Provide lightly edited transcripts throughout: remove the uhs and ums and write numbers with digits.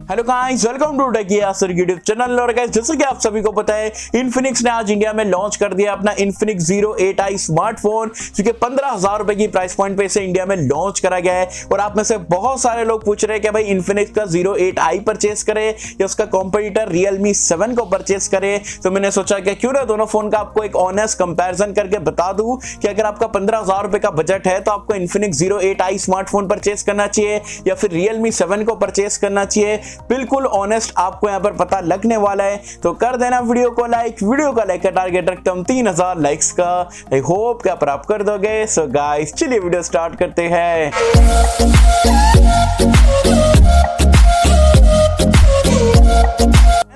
Hello guys, welcome to techy Yasar YouTube channel. और guys, जैसे कि आप सभी को पता है, इन्फिनिक्स ने आज इंडिया में लॉन्च कर दिया अपना इन्फिनिक्स 08i स्मार्टफोन, जो कि 15,000 रुपए की प्राइस पॉइंट पे इसे इंडिया में लॉन्च करा गया है। और आप में से बहुत सारे लोग पूछ रहे हैं कि भाई इन्फिनिक्स का 08i परचेस करे या उसका कॉम्पिटिटर Realme 7 को परचेस करे। तो मैंने सोचा कि क्यों ना दोनों फोन का आपको एक ऑनेस्ट कंपैरिजन करके बता दूं कि अगर आपका 15,000 रुपए का बजट है तो आपको इन्फिनिक्स 08i स्मार्टफोन परचेस करना चाहिए या फिर Realme 7 को परचेस करना चाहिए। बिल्कुल ऑनेस्ट आपको यहां पर पता लगने वाला है। तो कर देना वीडियो को लाइक। वीडियो का लाइक का टारगेट रखता हूं 3000 लाइक्स का। आई होप कि आप कर दोगे। सो गाइस, चलिए वीडियो स्टार्ट करते हैं।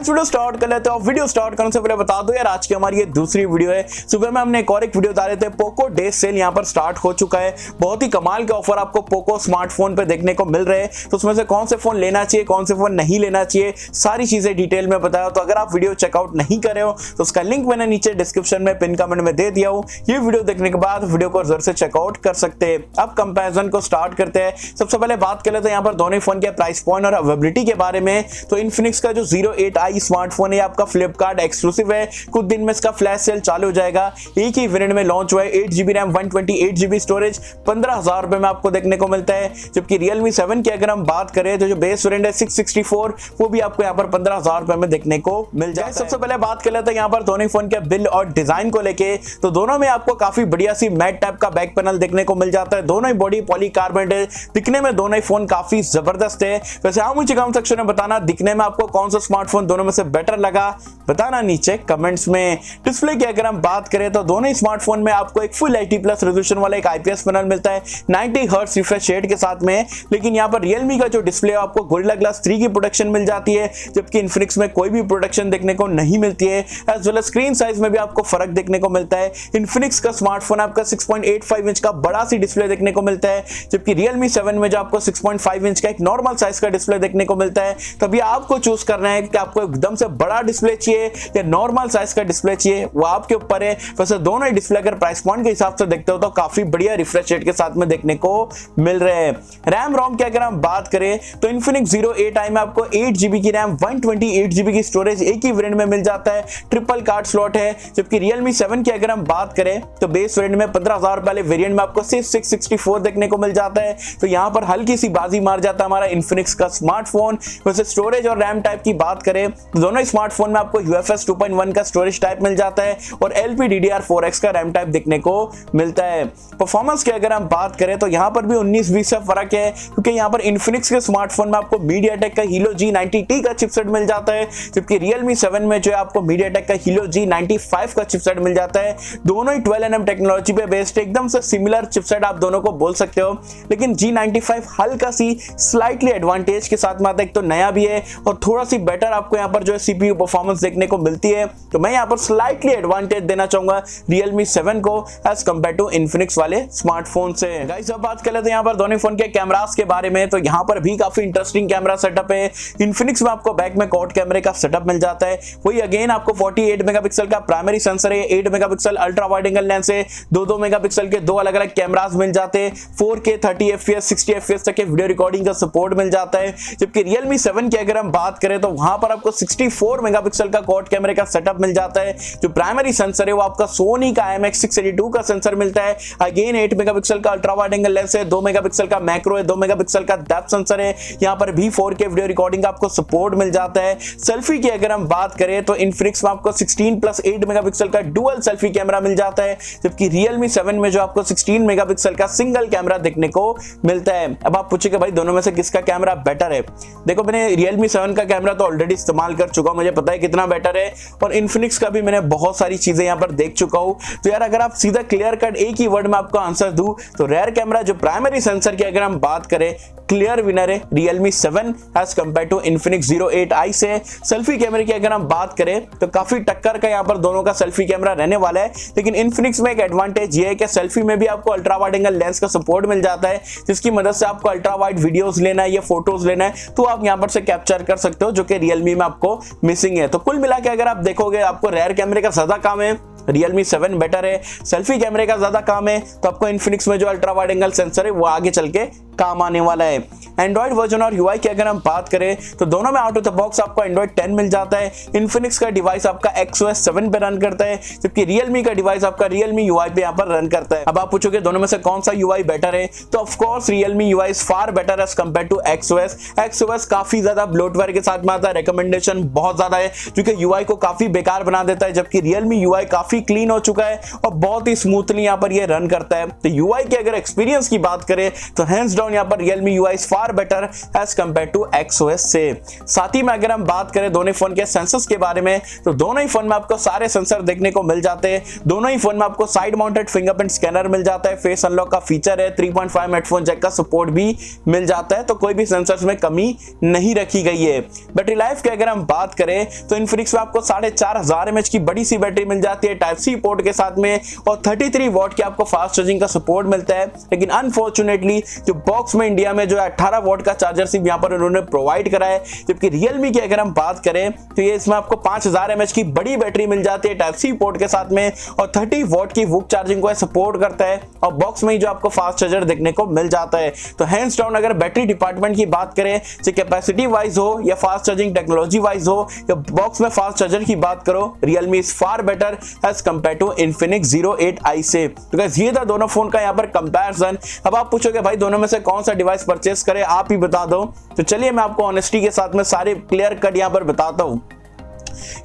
वीडियो स्टार्ट कर लेते हैं। वीडियो स्टार्ट करने से पहले बता दो यार, आज की हमारी ये दूसरी वीडियो है। सुबह में हमने एक और वीडियो डाले थे। पोको डे सेल यहाँ पर स्टार्ट हो चुका है। बहुत ही कमाल के ऑफर आपको पोको स्मार्टफोन पे देखने को मिल रहे हैं। तो उसमें से कौन से फोन लेना चाहिए, कौन से फोन नहीं लेना चाहिए, सारी चीजें डिटेल में बताया। तो अगर आप वीडियो चेकआउट नहीं करे हो तो उसका लिंक मैंने नीचे डिस्क्रिप्शन में पिन कमेंट में दे दिया हूँ। ये वीडियो देखने के बाद वीडियो को जरूर से चेकआउट कर सकते हैं। अब कंपेरिजन को स्टार्ट करते हैं। सबसे पहले बात कर लेते हैं यहाँ पर दोनों फोन के प्राइस पॉइंट और अवेलेबिलिटी के बारे में। तो इन्फिनिक्स का जो 08i स्मार्टफोन है आपका फ्लिपकार्ट एक्सक्लूसिव है। कुछ दिन में इसका फ्लैश सेल चालू हो जाएगा। एक ही वेरिएंट में लॉन्च हुआ है। 8GB रैम 128GB स्टोरेज 15,000 रुपए में आपको देखने को मिलता है। जबकि Realme 7 की अगर हम बात करें तो जो बेस वेरिएंट है 664 वो भी आपको यहाँ पर 15,000 रुपए में देखने को मिल जाए। सबसे पहले बात कर लेते हैं यहाँ पर दोनों फोन के बिल और डिजाइन को लेके। तो दोनों में आपको काफी बढ़िया सी मैट टाइप का बैक पैनल देखने को मिल जाता है। दोनों ही बॉडी पॉलीकार्बोनेट है। दिखने में दोनों ही फोन काफी जबरदस्त है। वैसे आप मुझे कमेंट सेक्शन में बताना दिखने में आपको कौन सा स्मार्टफोन दोनों में से बेटर लगा, बताना नीचे कमेंट्स में। डिस्प्ले की अगर हम बात करें तो दोनों ही स्मार्टफोन में आपको एक फुल एचडी प्लस रेजोल्यूशन वाला एक आईपीएस पैनल मिलता है 90 हर्ट्ज रिफ्रेश रेट के साथ में। लेकिन यहाँ पर Realme का जो डिस्प्ले है आपको गोरिल्ला ग्लास 3 की प्रोटेक्शन मिल जाती है, जबकि इन्फिनिक्स में कोई भी प्रोटेक्शन देखने को नहीं मिलती है। As well as screen size में भी आपको फर्क देखने को मिलता है। इन्फिनिक्स का स्मार्टफोन आपका 6.85 इंच का बड़ा सी डिस्प्ले देखने को मिलता है, जबकि Realme 7 में जो आपको 6.5 इंच का एक नॉर्मल साइज का डिस्प्ले देखने को मिलता है। तभी आपको चूज करना है कि आपको एकदम से बड़ा डिस्प्ले चाहिए या नॉर्मल साइज का डिस्प्ले चाहिए, वो आपके ऊपर है। वैसे दोनों ही डिस्प्ले अगर प्राइस पॉइंट के हिसाब से देखते हो तो काफी बढ़िया रिफ्रेश रेट के साथ में देखने को मिल रहे हैं। रैम रोम की अगर हम बात करें तो इन्फिनिक्स 08i में आपको 8GB की रैम 128GB की स्टोरेज एक ही वेरिएंट में मिल जाता है। ट्रिपल कार्ड स्लॉट है। जबकि Realme 7 की अगर हम बात करें तो बेस वेरिएंट में 15,000 वाले वेरिएंट में आपको 664 देखने को मिल जाता है। तो यहां पर हल्की सी बाजी मार जाता है हमारा इन्फिनिक्स का स्मार्टफोन। वैसे स्टोरेज और रैम टाइप की बात करें तो दोनों ही स्मार्टफोन में आपको UFS 2.1 का स्टोरेज टाइप मिल जाता है और LPDDR4X का रैम टाइप देखने को मिलता है। परफॉर्मेंस की अगर हम बात करें तो यहां पर भी 19-20 से फर्क है, क्योंकि यहां पर इन्फिनिक्स के स्मार्टफोन में आपको MediaTek का Helio G90T का चिपसेट मिल जाता है, जबकि Realme 7 में जो है आपको MediaTek का Helio G95 का चिपसेट मिल जाता है। दोनों ही 12nm टेक्नोलॉजी पे बेस्ड, एकदम से सिमिलर चिपसेट आप दोनों को बोल सकते हो। लेकिन G95 हल्का सी स्लाइटली एडवांटेज के साथ में आता है। एक तो नया भी है और थोड़ा सी बेटर आपको यहाँ पर जो है CPU परफॉर्मेंस देखने को मिलती है। तो मैं यहाँ पर स्लाइटली एडवांटेज देना चाहूंगा Realme 7 को एज कंपेयर टू इन्फिनिक्स वाले स्मार्टफोन से। गाइस, अब बात कर लेते हैं यहाँ पर दोनों फोन के कैमरास के बारे में। तो यहाँ पर भी काफी इंटरेस्टिंग कैमरा सेटअप है। इन्फिनिक्स में आपको बैक में क्वाड कैमरे का सेटअप मिल जाता है। वही अगेन आपको 48 मेगापिक्सल का प्राइमरी सेंसर है, 8 megapixel ultra wide angle lens है, 2 मेगापिक्सल के दो अलग अलग कैमरास मिल जाते हैं। 4K 30 FPS 60 FPS तक के वीडियो रिकॉर्डिंग का सपोर्ट मिल जाता है। जबकि Realme 7 की अगर हम बात करें तो वहां पर आपको 64 मेगापिक्सल का क्वाड कैमरे का सेटअप मिल जाता है। जो प्राइमरी सेंसर है वो आपका सोनी का IMX682 का सेंसर मिलता है। अगेन 8 मेगापिक्सल का अल्ट्रा वाइड एंगल लेंस है, 2 मेगापिक्सल का मैक्रो है, 2 मेगापिक्सल का डेप्थ सेंसर है। यहां पर भी 4K वीडियो रिकॉर्डिंग का आपको सपोर्ट मिल जाता है। सेल्फी की अगर हम बात करें तो इन्फिनिक्स में आपको 16+8 मेगापिक्सल का डुअल सेल्फी कैमरा मिल जाता है, जबकि Realme 7 में जो आपको 16 मेगापिक्सल का सिंगल कैमरा देखने को मिलता है। अब आप पूछेंगे भाई दोनों में से किसका कैमरा बेटर है। देखो, मैंने Realme 7 का कैमरा तो ऑलरेडी इस्तेमाल कर चुका हूं, मुझे पता है कितना बेटर है। और इन्फिनिक्स का भी मैंने बहुत सारी चीजें यहां पर देख चुका हूं। तो यार अगर आप सीधा क्लियर कट एक ही वर्ड में आपको आंसर दूं तो रेयर कैमरा जो प्राइमरी सेंसर की अगर हम बात करें क्लियर विनर है Realme 7 as compare to Infinix 08i से। सेल्फी कैमरे की अगर हम बात करें तो काफी टक्कर का यहाँ पर दोनों का सेल्फी कैमरा रहने वाला है। लेकिन इन्फिनिक्स में एक एडवांटेज ये है कि सेल्फी में भी आपको अल्ट्रा वाइड एंगल लेंस का सपोर्ट मिल जाता है, जिसकी मदद से आपको अल्ट्रा वाइड वीडियोस लेना है या फोटोज लेना है तो आप यहाँ पर से कैप्चर कर सकते हो, जो कि Realme में आपको मिसिंग है। तो कुल मिला के अगर आप देखोगे आपको रेयर कैमरे का ज्यादा काम है, Realme 7 बेटर है। सेल्फी कैमरे का ज्यादा काम है तो आपको इन्फिनिक्स में जो अल्ट्रा वाइड एंगल सेंसर है वो आगे चल के काम आने वाला है। एंड्रॉइड वर्जन और यूआई की अगर हम बात करें तो दोनों में आउट ऑफ द बॉक्स आपको एंड्रॉइड 10 मिल जाता है। इन्फिनिक्स का डिवाइस आपका XOS 7 पे रन करता है, जबकि रियलमी का डिवाइस आपका रियलमी यूआई पे यहाँ पर रन करता है। अब आप पूछोगे दोनों में से कौन सा यूआई बेटर है, तो of course Realme UI is far better as compare to XOS। XOS काफी ज्यादा ब्लोटवेयर के साथ में आता है, रिकमेंडेशन बहुत ज्यादा है क्योंकि यूआई को काफी बेकार बना देता है, जबकि रियलमी यूआई काफी क्लीन हो चुका है और बहुत ही स्मूथली यहाँ पर ये रन करता है। तो यूआई के अगर एक्सपीरियंस की बात करें तो हैंड्स डाउन यहाँ पर Realme UI is far better as compare to XOS से। साथ ही में अगर हम बात करें दोनों फोन के सेंसर्स के बारे में तो दोनों ही फोन में आपको सारे सेंसर देखने को मिल जाते हैं। दोनों ही फोन में आपको साइड माउंटेड फिंगरप्रिंट स्कैनर मिल जाता है, फेस अनलॉक का फीचर है, 3.5 हेडफोन जैक का सपोर्ट भी मिल जाता है, तो कोई भी सेंसर्स में कमी नहीं रखी गई है। बैटरी लाइफ की अगर हम बात करें तो इन्फिनिक्स में आपको 4500 mAh की बड़ी सी बैटरी मिल जाती है टाइप सी पोर्ट के साथ में, और 33 वॉट की आपको फास्ट चार्जिंग का सपोर्ट मिलता है। लेकिन अनफॉर्चुनेटली जो बॉक्स में इंडिया में जो 18 वॉट का चार्जर सिर्फ यहाँ पर उन्होंने प्रोवाइड करा है, जबकि रियलमी की अगर हम बात करें तो ये इसमें आपको 5000 mAh की बड़ी बैटरी मिल जाती है टाइप सी पोर्ट के साथ में, और 30 वॉट की वुक चार्जिंग को सपोर्ट करता है, और बॉक्स में ही जो आपको फास्ट चार्जर देखने को मिल जाता है। तो हैंड्स डाउन अगर बैटरी डिपार्टमेंट की बात करें, चाहे कैपेसिटी वाइज हो या फास्ट चार्जिंग टेक्नोलॉजी वाइज हो या बॉक्स में फास्ट चार्जर की बात करो, Realme is far better as compare to Infinix 08i से। तो गाइस ये था दोनों फोन का यहाँ पर कंपैरिजन। अब आप पूछोगे भाई दोनों में से कौन सा डिवाइस परचेस करें, आप ही बता दो। तो चलिए मैं आपको ऑनेस्टी के साथ में सारे क्लियर कट यहाँ पर बताता हूँ।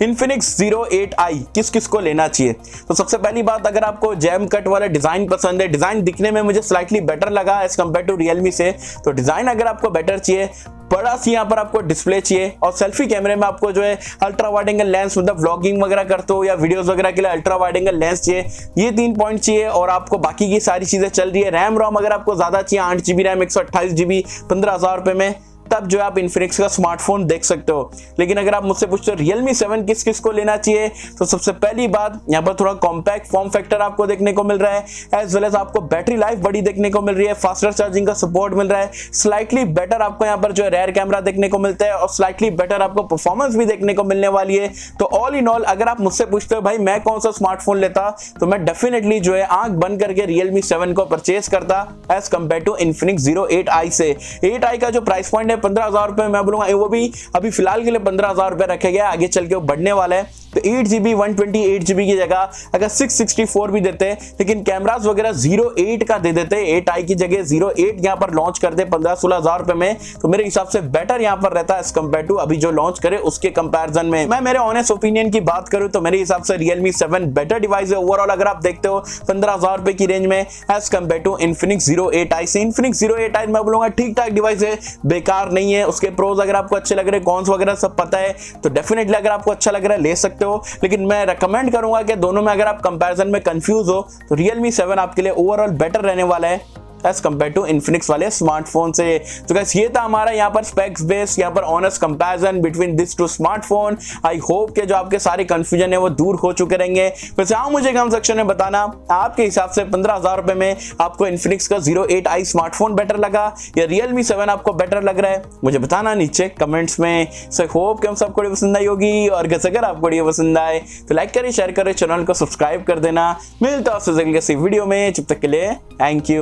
Infinix 08i किस किस को लेना चाहिए, तो सबसे पहली बात अगर आपको जैम कट वाला डिजाइन पसंद है, डिजाइन दिखने में मुझे स्लाइटली बेटर लगा एज कंपेयर टू रियलमी से, तो डिजाइन अगर आपको बेटर चाहिए, बड़ा सी यहाँ पर आपको डिस्प्ले चाहिए, और सेल्फी कैमरे में आपको जो है अल्ट्रा वाइड एंगल लेंस, मतलब व्लॉगिंग वगैरह करते हो या वीडियोस वगैरह के लिए अल्ट्रा वाइड एंगल लेंस चाहिए, ये 3 पॉइंट चाहिए, और आपको बाकी की सारी चीजें चल रही है। रैम रोम अगर आपको ज्यादा चाहिए, 8GB रैम 128GB 15,000 रुपए में, तब जो आप इन्फिनिक्स का स्मार्टफोन देख सकते हो। लेकिन अगर आप मुझसे पूछते हो Realme 7 किस किस को लेना चाहिए, तो सबसे पहली बात यहाँ पर थोड़ा कॉम्पैक्ट फॉर्म फैक्टर आपको देखने को मिल रहा है, एज वेल एज आपको बैटरी लाइफ बड़ी देखने को मिल रही है, फास्टर चार्जिंग का सपोर्ट मिल रहा है, स्लाइटली बेटर आपको यहाँ पर जो है रेयर कैमरा देखने को मिलता है, और स्लाइटली बेटर आपको परफॉर्मेंस भी देखने को मिलने वाली है। तो ऑल इन ऑल अगर आप मुझसे पूछते हो भाई मैं कौन सा स्मार्टफोन लेता, तो मैं डेफिनेटली जो है आंख बंद करके Realme 7 को परचेज करता as compare to Infinix 08i से। 8i का जो प्राइस पॉइंट है 15,000 रुपए, मैं बोलूंगा वो भी अभी फिलहाल के लिए 15,000 रुपए रखे गया, आगे चल के वो बढ़ने वाला है। तो 8GB 128GB की जगह अगर 664 भी देते, लेकिन कैमरास वगैरह 08 का दे देते, 8i की जगह 08 यहाँ पर लॉन्च कर दे 15-16,000 रुपए में, तो मेरे हिसाब से बेटर यहाँ पर रहता है एज कंपेयर टू अभी जो लॉन्च करे उसके कंपैरिजन में। मैं मेरे ऑनेस्ट ओपिनियन की बात करूं तो मेरे हिसाब से Realme 7 बेटर डिवाइस है ओवरऑल, अगर आप देखते हो 15,000 रुपए की रेंज में as compare to Infinix 08i से। Infinix 08i मैं बोलूंगा ठीक ठाक डिवाइस है, बेकार नहीं है। उसके प्रोज अगर आपको अच्छे लग रहे हैं, कॉन्स वगैरह सब पता है, तो डेफिनेटली अगर आपको अच्छा लग रहा है ले सकते हो। लेकिन मैं रेकमेंड करूंगा कि दोनों में अगर आप कंपैरिजन में कंफ्यूज हो तो Realme 7 आपके लिए ओवरऑल बेटर रहने वाला है एज कंपेयर टू इन्फिनिक्स वाले स्मार्टफोन से। तो गाइस ये था हमारा यहाँ पर स्पेक्स बेस, यहाँ पर honest comparison between this two smartphone. I hope के जो आपके सारे कंफ्यूजन है वो दूर हो चुके रहेंगे। वैसे हाँ मुझे कमेंट सेक्शन में बताना आपके हिसाब से 15,000 रुपए में आपको इन्फिनिक्स का 08i स्मार्टफोन बेटर लगा या Realme 7 आपको बेटर लग रहा है, मुझे बताना नीचे कमेंट्स में। सो होप कि हम सबको वीडियो पसंद आई होगी, और अगर आपको वीडियो पसंद आए तो लाइक करें, शेयर करें, चैनल को सब्सक्राइब कर देना। मिलता है किसी वीडियो में, जब तक के लिए थैंक यू।